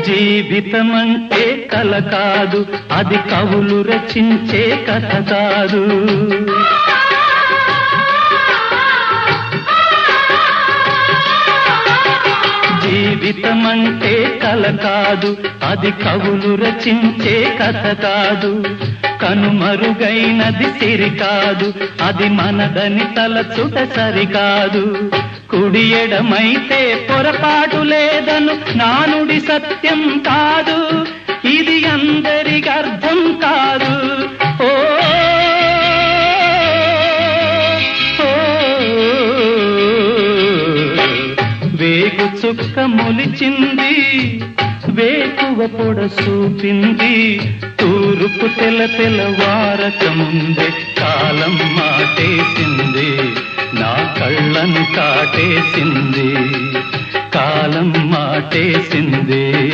జీవితమంటే కల కాదు, అది కవులు రచించే కథ కాదు. జీవితమంటే కల కాదు, అది కవులు రచించే కథ కాదు. కనుమరుగైనది సిరి కాదు, అది మనదని తలచుట సరికాదు. కుడి ఎడమైతే పొరపాటు లేదను నానుడి సత్యం కాదు, ఇది అందరికి అర్థం కాదు. ఓ వేగు చుక్క మొలిచింది, వేకువ పొడ చూపింది, తూరుపు తెల్లవారక ముందే కాలం మాటేసింది, నా కళ్ళను కాటేసింది, కాలం మాటేసింది.